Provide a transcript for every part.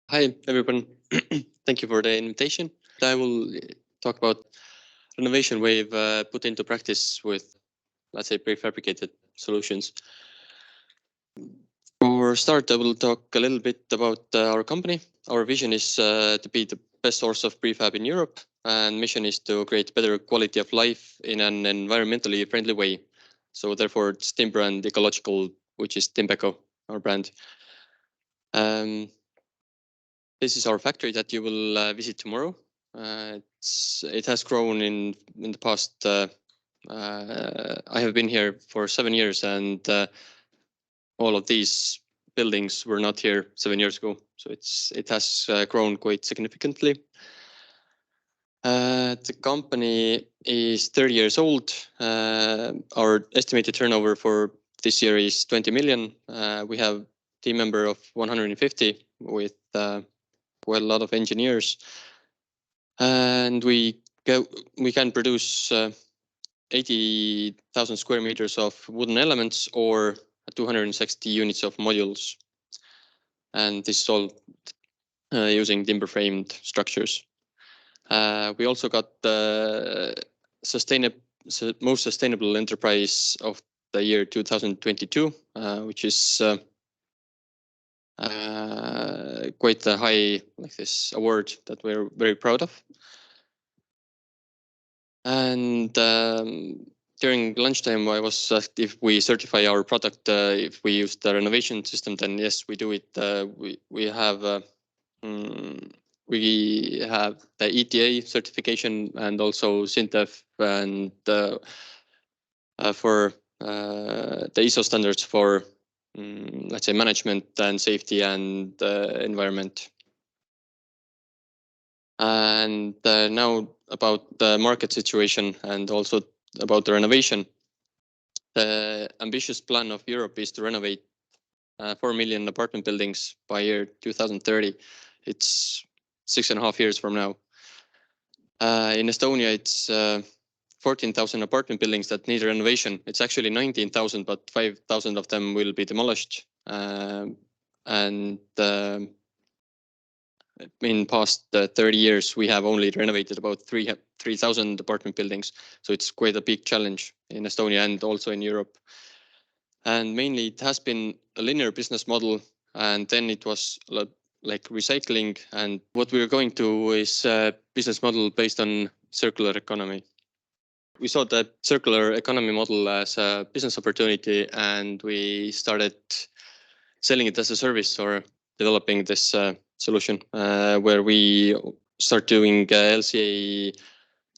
Hi, everyone. Thank you for the invitation. I will talk about Renovation Wave put into practice with, let's say, prefabricated solutions. For start, I will talk a little bit about our company. Our vision is to be the best source of prefab in Europe, and mission is to create better quality of life in an environmentally friendly way. So therefore, it's timber and ecological, which is Timbeco, our brand. This is our factory that you will visit tomorrow. It has grown in the past. I have been here for 7 years, and all of these buildings were not here 7 years ago. So it has grown quite significantly. The company is 30 years old. Our estimated turnover for this year is 20 million. We have team member of 150 with quite a lot of engineers, and we can produce 80,000 square meters of wooden elements or 260 units of modules, and this is all using timber framed structures. We also got the most sustainable enterprise of the year 2022, which is quite a high award that we're very proud of. And during lunchtime, I was asked if we certify our product, if we use the renovation system. Then yes, we do it. We have the ETA certification and also SINTEF and for the ISO standards for let's say management and safety and environment. And now about the market situation and also about the renovation. The ambitious plan of Europe is to renovate 4 million apartment buildings by year 2030. It's 6.5 years from now. In Estonia, it's 14,000 apartment buildings that need renovation. It's actually 19,000, but 5,000 of them will be demolished. And in past 30 years, we have only renovated about 3,000 apartment buildings. So it's quite a big challenge in Estonia and also in Europe. And mainly it has been a linear business model, and then it was like recycling. And what we're going to is a business model based on circular economy. We saw the circular economy model as a business opportunity, and we started selling it as a service or developing this solution where we start doing LCA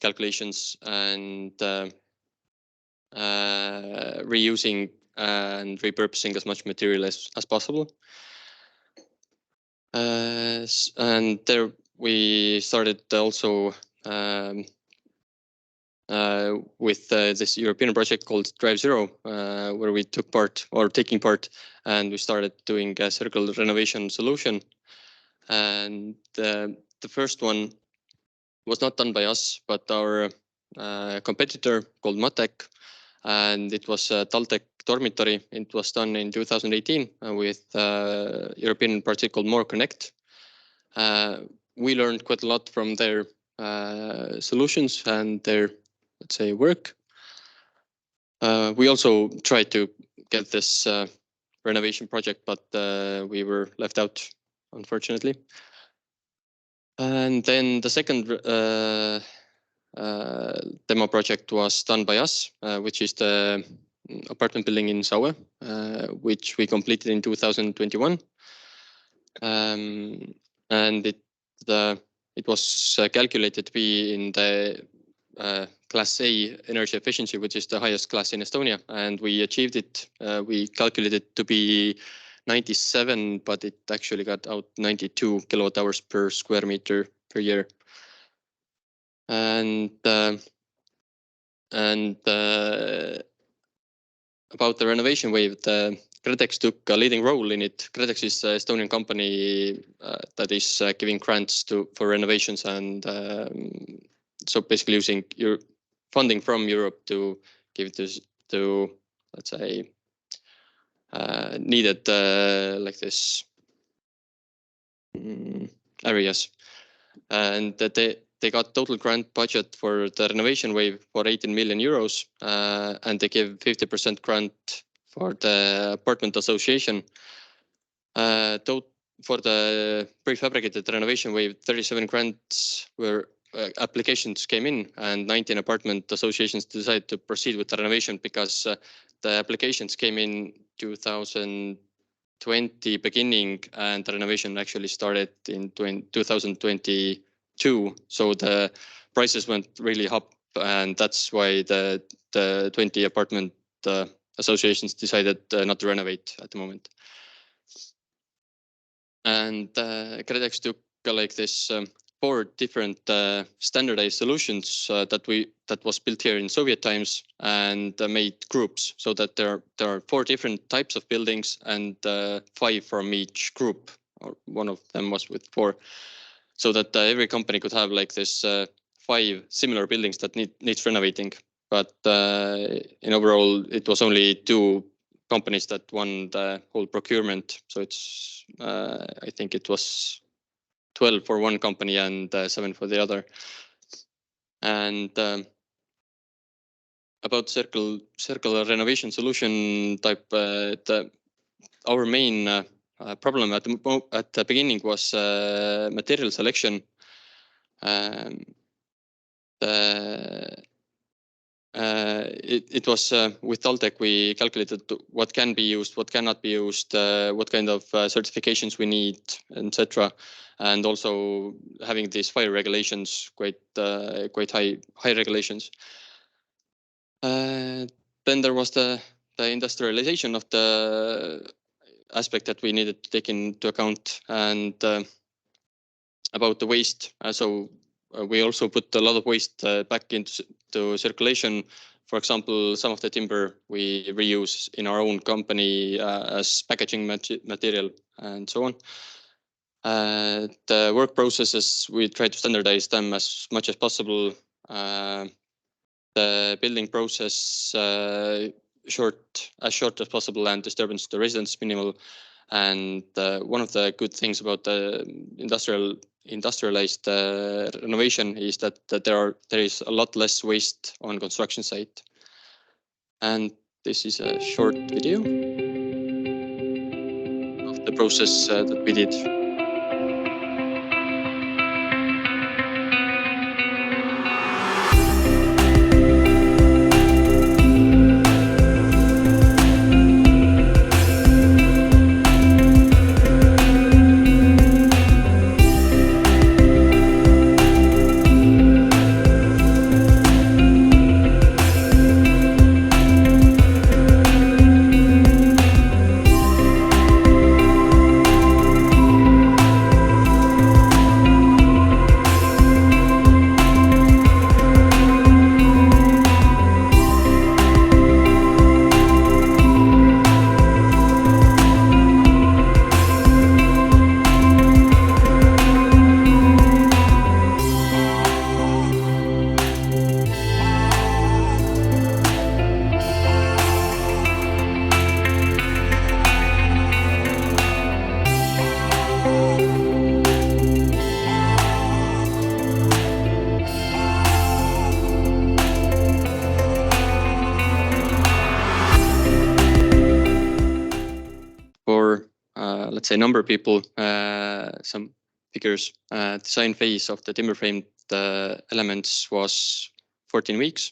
calculations and reusing and repurposing as much material as possible. And there we started also with this European project called Drive Zero, where we taking part, and we started doing a circular renovation solution. And the first one was not done by us, but our competitor called Matek, and it was a Taltech dormitory. It was done in 2018 with a European project called More Connect. We learned quite a lot from their solutions and their, let's say, work. We also tried to get this renovation project, but we were left out, unfortunately. And then the second demo project was done by us, which is the apartment building in Saue, which we completed in 2021. And it was calculated to be in the Class A energy efficiency, which is the highest class in Estonia, and we achieved it. We calculated to be 97, but it actually got out 92 kilowatt hours per square meter per year. And about the Renovation Wave, the Credex took a leading role in it. Credex is an Estonian company that is giving grants for renovations, and so basically using your funding from Europe to give this to, let's say, needed like this areas. And that they got total grant budget for the Renovation Wave for 18 million euros, and they give 50% grant for the apartment association. For the prefabricated Renovation Wave, 37 grants were applications came in, and 19 apartment associations decided to proceed with the renovation because the applications came in 2020 beginning, and the renovation actually started in 2022. So the prices went really up, and that's why the 20 apartment associations decided not to renovate at the moment. And Kredex took like this 4 different standardized solutions that was built here in Soviet times, and made groups so that there are 4 different types of buildings, and 5 from each group, or one of them was with 4, so that every company could have like this 5 similar buildings that needs renovating. But in overall, it was only 2 companies that won the whole procurement. So it's I think it was 12 for one company and 7 for the other. And about circular renovation solution type, our main problem at the beginning was material selection. It was with Taltech, we calculated what can be used, what cannot be used, what kind of certifications we need, etc. And also having these fire regulations, quite high regulations. Then there was the industrialization of the aspect that we needed to take into account, and about the waste. So we also put a lot of waste back into circulation. For example, some of the timber we reuse in our own company as packaging material, and so on. The work processes, we try to standardize them as much as possible. The building process as short as possible, and disturbance to residents minimal. And one of the good things about the industrialized renovation is that there is a lot less waste on construction site. And this is a short video of the process that we did. Let's say number of people, some figures. Design phase of the timber framed elements was 14 weeks.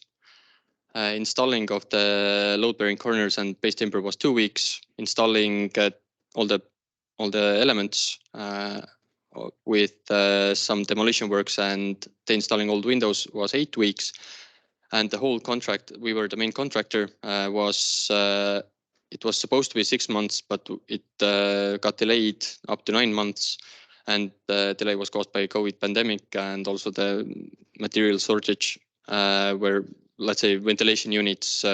Installing of the load-bearing corners and base timber was 2 weeks. Installing all the elements with some demolition works and installing old windows was 8 weeks. And the whole contract, we were the main contractor, it was supposed to be 6 months, but it got delayed up to 9 months. And the delay was caused by COVID pandemic and also the material shortage, where, let's say, ventilation units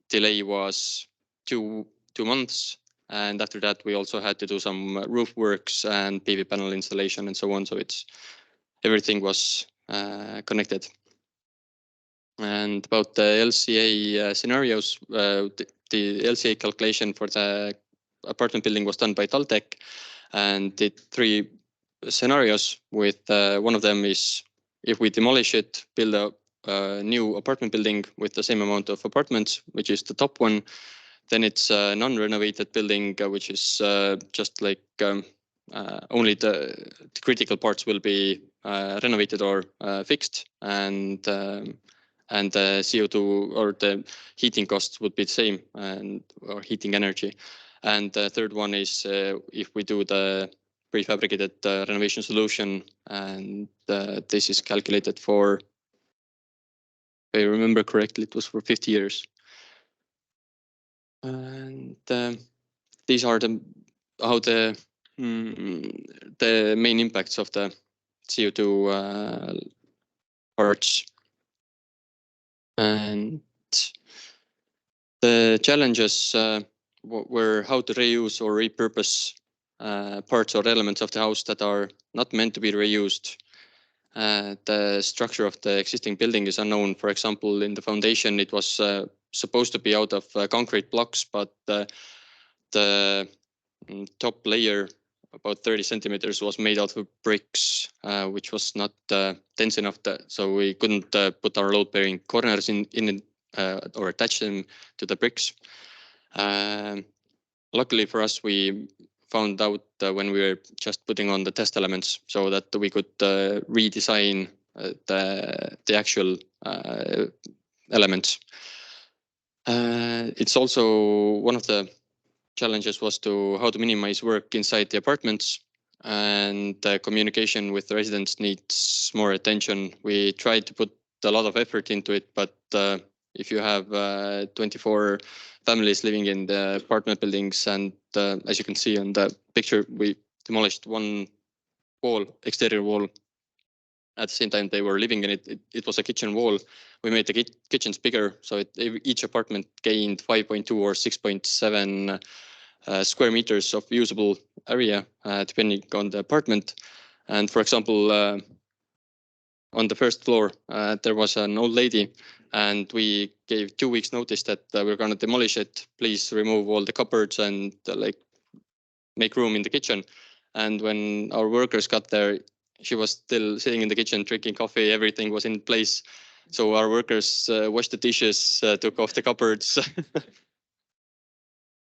delay was two months. And after that, we also had to do some roof works and PV panel installation and so on. So everything was connected. And about the LCA scenarios, the LCA calculation for the apartment building was done by Taltech, and did 3 scenarios. With one of them is if we demolish it, build a new apartment building with the same amount of apartments, which is the top one. Then it's a non-renovated building, which is just like only the critical parts will be renovated or fixed, and the CO2 or the heating costs would be the same, and or heating energy. And the third one is if we do the prefabricated renovation solution, and this is calculated for, if I remember correctly, it was for 50 years. And these are how the main impacts of the CO2 parts. And the challenges were how to reuse or repurpose parts or elements of the house that are not meant to be reused. The structure of the existing building is unknown. For example, in the foundation, it was supposed to be out of concrete blocks, but the top layer, about 30 centimeters, was made out of bricks, which was not dense enough, so we couldn't put our load-bearing corners in or attach them to the bricks. Luckily for us, we found out when we were just putting on the test elements, so that we could redesign the actual elements. It's also one of the challenges was to how to minimize work inside the apartments, and communication with the residents needs more attention. We tried to put a lot of effort into it, but if you have 24 families living in the apartment buildings, and as you can see on the picture, we demolished one wall, exterior wall. At the same time they were living in it. It was a kitchen wall. We made the kitchens bigger, so each apartment gained 5.2 or 6.7 square meters of usable area, depending on the apartment. And for example, on the first floor, there was an old lady, and we gave 2 weeks notice that we're going to demolish it. Please remove all the cupboards and like make room in the kitchen. And when our workers got there, she was still sitting in the kitchen drinking coffee. Everything was in place. So our workers washed the dishes, took off the cupboards,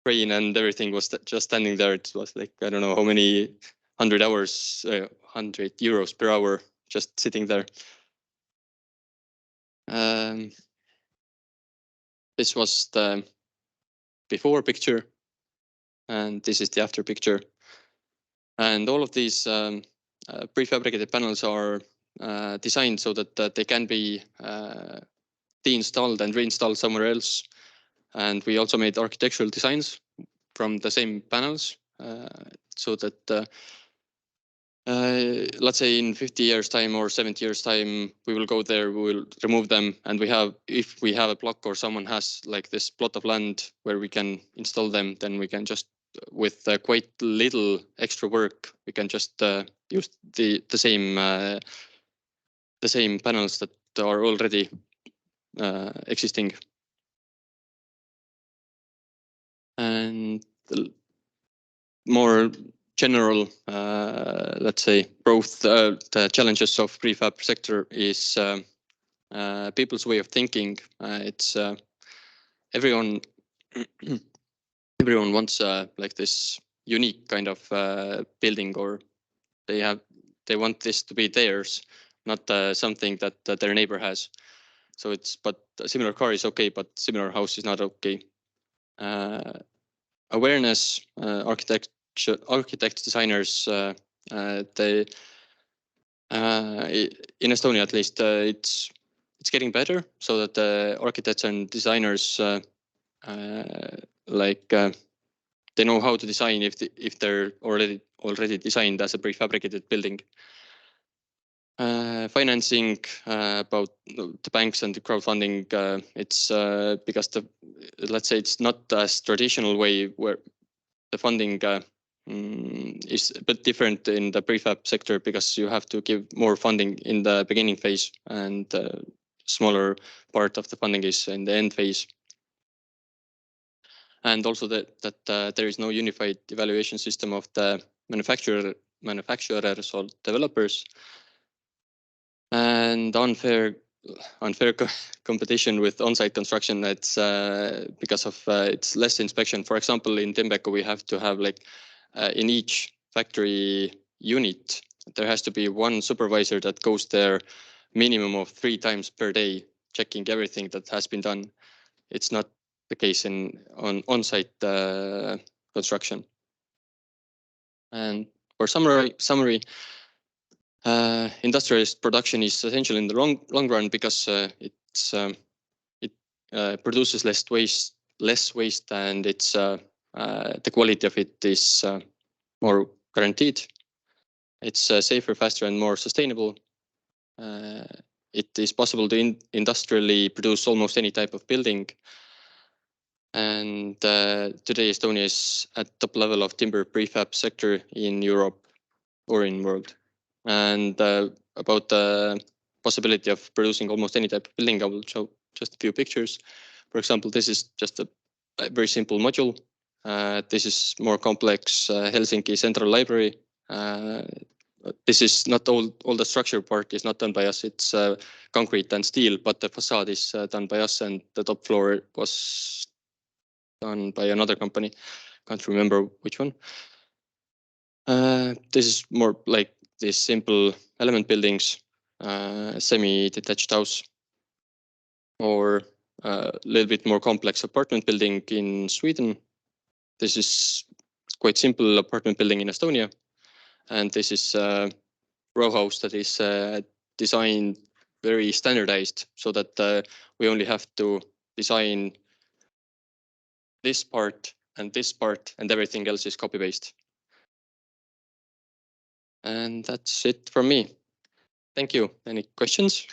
crane, and everything was just standing there. It was like, I don't know how many 100 hours, 100 euros per hour, just sitting there. This was the before picture, and this is the after picture. And all of these prefabricated panels are designed so that they can be deinstalled and reinstalled somewhere else. And we also made architectural designs from the same panels, so that let's say in 50 years time or 70 years time, we will go there, we will remove them, and if we have a block or someone has like this plot of land where we can install them, then we can just, with quite little extra work, we can just use the same panels that are already existing. And more general, let's say, both the challenges of prefab sector is people's way of thinking. It's everyone wants like this unique kind of building, or they want this to be theirs, not something that their neighbor has. So but a similar car is okay, but similar house is not okay. Awareness, architects, designers, they in Estonia at least, it's getting better, so that the architects and designers they know how to design if they're already designed as a prefabricated building. Financing, about the banks and the crowdfunding, it's because let's say it's not as traditional way where the funding is a bit different in the prefab sector, because you have to give more funding in the beginning phase, and smaller part of the funding is in the end phase. And also that there is no unified evaluation system of the manufacturers or developers, and unfair competition with on-site construction. It's because of it's less inspection. For example, in Tembeco, we have to have in each factory unit, there has to be one supervisor that goes there minimum of 3 times per day, checking everything that has been done. It's not the case on-site construction. And for summary, industrialized production is essential in the long run because it produces less waste, and it's the quality of it is more guaranteed. It's safer, faster, and more sustainable. It is possible to industrially produce almost any type of building. And today Estonia is at top level of timber prefab sector in Europe or in world. And about the possibility of producing almost any type of building, I will show just a few pictures. For example, this is just a very simple module. This is more complex Helsinki Central Library. This is not all the structure part is not done by us. It's concrete and steel, but the facade is done by us, and the top floor was done by another company. Can't remember which one. This is more like these simple element buildings, semi-detached house, or a little bit more complex apartment building in Sweden. This is quite simple apartment building in Estonia. And this is a row house that is designed very standardized, so that we only have to design this part, and everything else is copy-paste. And that's it from me. Thank you. Any questions?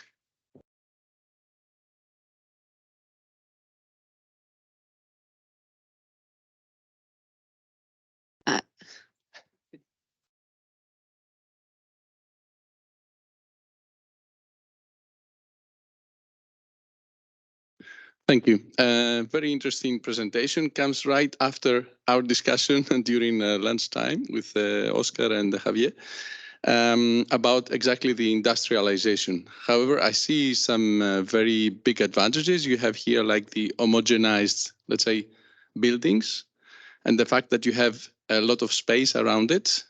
Thank you. Very interesting presentation. Comes right after our discussion during lunchtime with Oscar and Javier about exactly the industrialization. However, I see some very big advantages. You have here like the homogenized, let's say, buildings, and the fact that you have a lot of space around it.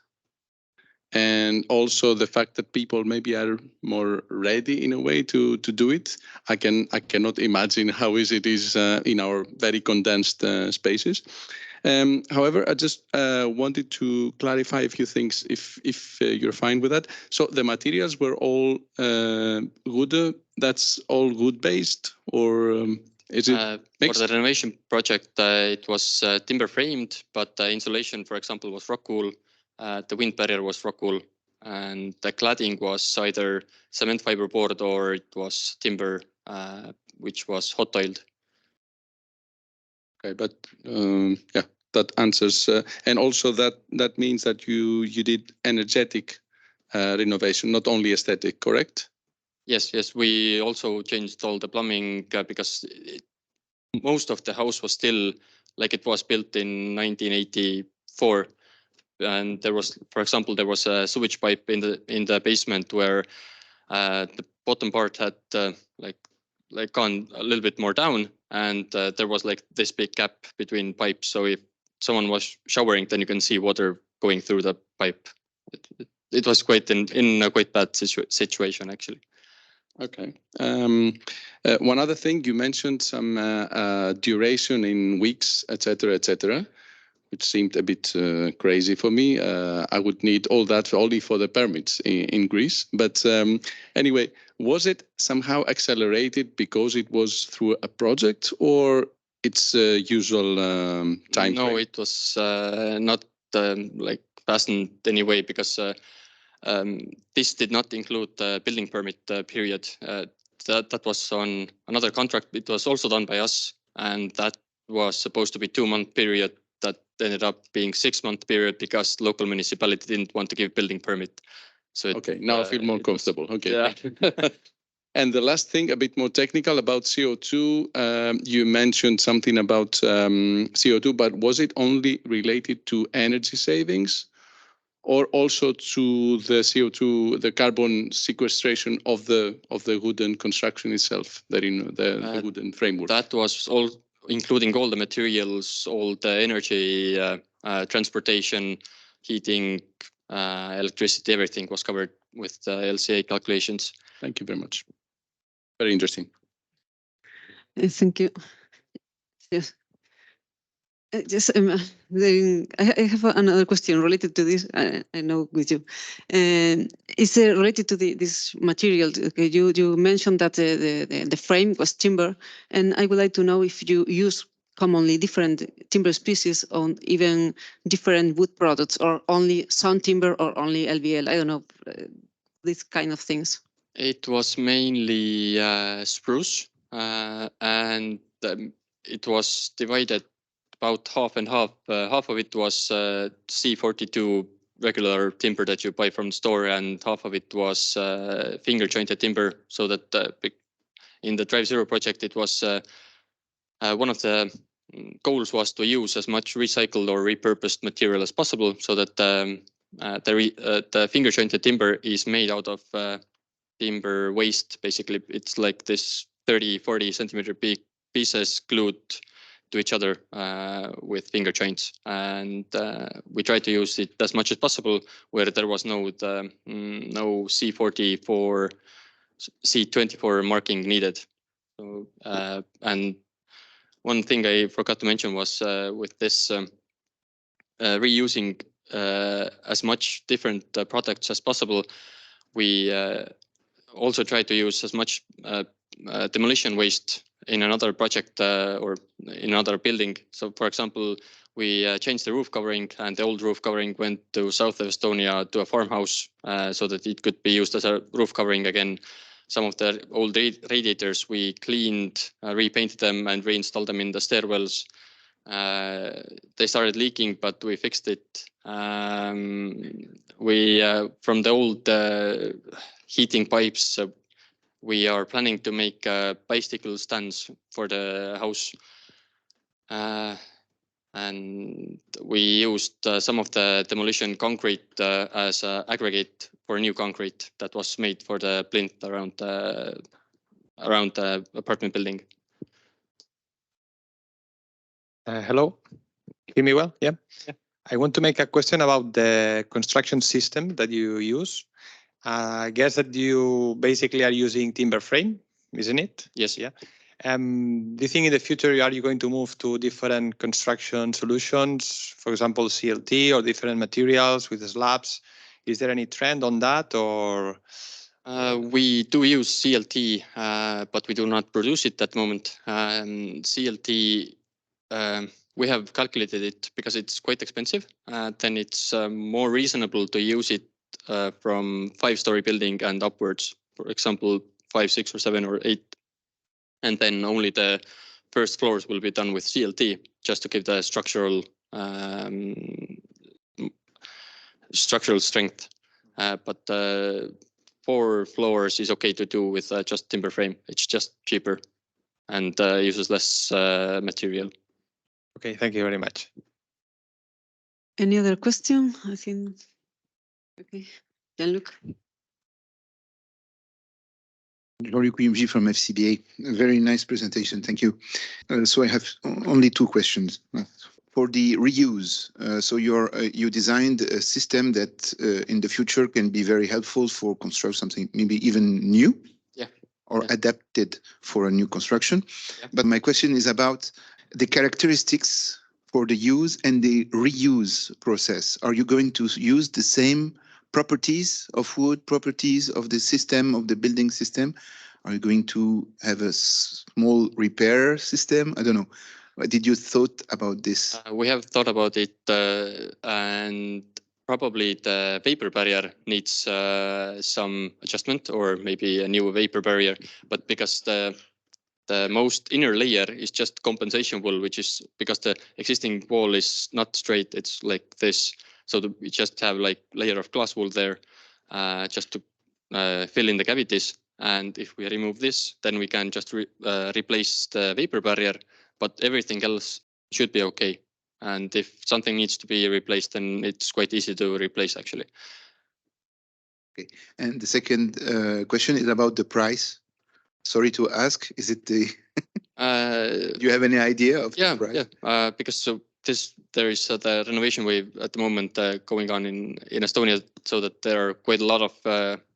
And also the fact that people maybe are more ready in a way to do it. I cannot imagine how easy it is in our very condensed spaces. However, I just wanted to clarify a few things if you're fine with that. So the materials were all wood. That's all wood based, or is it mixed? For the renovation project, it was timber framed, but the insulation, for example, was rock wool. The wind barrier was rock wool, and the cladding was either cement fiber board or it was timber, which was hot oiled. Okay, but yeah, that answers. And also that means that you did energetic renovation, not only aesthetic, correct? Yes. We also changed all the plumbing because most of the house was still like it was built in 1984. And there was, for example, a sewage pipe in the basement where the bottom part had like gone a little bit more down, and there was like this big gap between pipes. So if someone was showering, then you can see water going through the pipe. It was quite in a quite bad situation actually. Okay. One other thing, you mentioned some duration in weeks, etc., which seemed a bit crazy for me. I would need all that only for the permits in Greece. But anyway, was it somehow accelerated because it was through a project, or it's usual time? No, it was not like fastened anyway, because this did not include the building permit period. That was on another contract. It was also done by us, and that was supposed to be 2-month period. That ended up being 6-month period because local municipality didn't want to give building permit. So okay, now I feel more comfortable. Okay. Yeah. And the last thing, a bit more technical about CO2. You mentioned something about CO2, but was it only related to energy savings, or also to the CO2, the carbon sequestration of the wooden construction itself, the wooden framework? That was all, including all the materials, all the energy, transportation, heating, electricity, everything was covered with the LCA calculations. Thank you very much. Very interesting. Thank you. Yes. Just, I have another question related to this. I know with you. It's related to this material. Okay, you mentioned that the frame was timber, and I would like to know if you use commonly different timber species on even different wood products, or only some timber, or only LVL. I don't know, these kind of things. It was mainly spruce, and it was divided about half and half. Half of it was C42 regular timber that you buy from the store, and half of it was finger jointed timber. So that in the Drive Zero project, it was one of the goals was to use as much recycled or repurposed material as possible, so that the finger jointed timber is made out of timber waste. Basically, it's like this 30-40 centimeter big pieces glued to each other with finger joints, and we try to use it as much as possible where there was no C44, C24 marking needed. So, and one thing I forgot to mention was with this reusing as much different products as possible, we also try to use as much demolition waste in another project or in another building. So, for example, we changed the roof covering, and the old roof covering went to south of Estonia to a farmhouse so that it could be used as a roof covering again. Some of the old radiators we cleaned, repainted them, and reinstalled them in the stairwells. They started leaking, but we fixed it. We from the old heating pipes, we are planning to make bicycle stands for the house. And we used some of the demolition concrete as aggregate for new concrete that was made for the plinth around the apartment building. Hello, hear me well? Yeah. I want to make a question about the construction system that you use. I guess that you basically are using timber frame, isn't it? Yes. Yeah. Do you think in the future are you going to move to different construction solutions, for example, CLT or different materials with the slabs? Is there any trend on that, or? We do use CLT, but we do not produce it at the moment. CLT, we have calculated it because it's quite expensive. Then it's more reasonable to use it from 5-story building and upwards, for example, 5, 6, or 7, or 8. And then only the first floors will be done with CLT, just to give the structural strength. But 4 floors is okay to do with just timber frame. It's just cheaper and uses less material. Okay, thank you very much. Any other question? I think. Okay, Jean-Luc. Jean-Luc from FCBA. A very nice presentation. Thank you. So I have only 2 questions. For the reuse, so you designed a system that in the future can be very helpful for construct something maybe even new, or adapted for a new construction. But my question is about the characteristics for the use and the reuse process. Are you going to use the same properties of wood, properties of the system, of the building system? Are you going to have a small repair system? I don't know. Did you thought about this? We have thought about it, and probably the vapor barrier needs some adjustment, or maybe a new vapor barrier. But because the most inner layer is just compensation wall, which is because the existing wall is not straight, it's like this. So we just have like layer of glass wool there, just to fill in the cavities. And if we remove this, then we can just replace the vapor barrier, but everything else should be okay. And if something needs to be replaced, then it's quite easy to replace actually. And the second question is about the price. Sorry to ask, is it the? Do you have any idea of the price? Because there is the renovation wave at the moment going on in Estonia, so that there are quite a lot of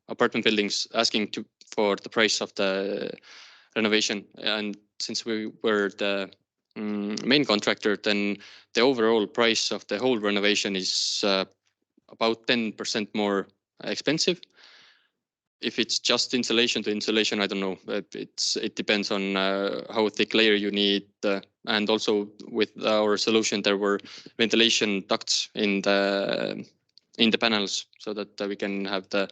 apartment buildings asking for the price of the renovation. And since we were the main contractor, then the overall price of the whole renovation is about 10% more expensive. If it's just insulation to insulation, I don't know. It depends on how thick layer you need, and also with our solution, there were ventilation ducts in the panels, so that we can have the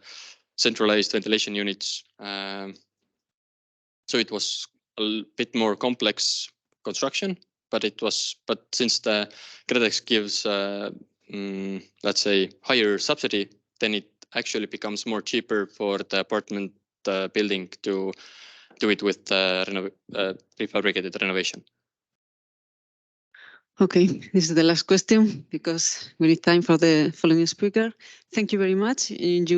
centralized ventilation units. So it was a bit more complex construction, but since the Kredex gives let's say higher subsidy, then it actually becomes more cheaper for the apartment building to do it with prefabricated renovation. Okay, this is the last question because we need time for the following speaker. Thank you very much. And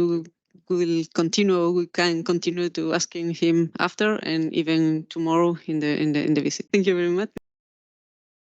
we can continue to asking him after and even tomorrow in the visit. Thank you very much.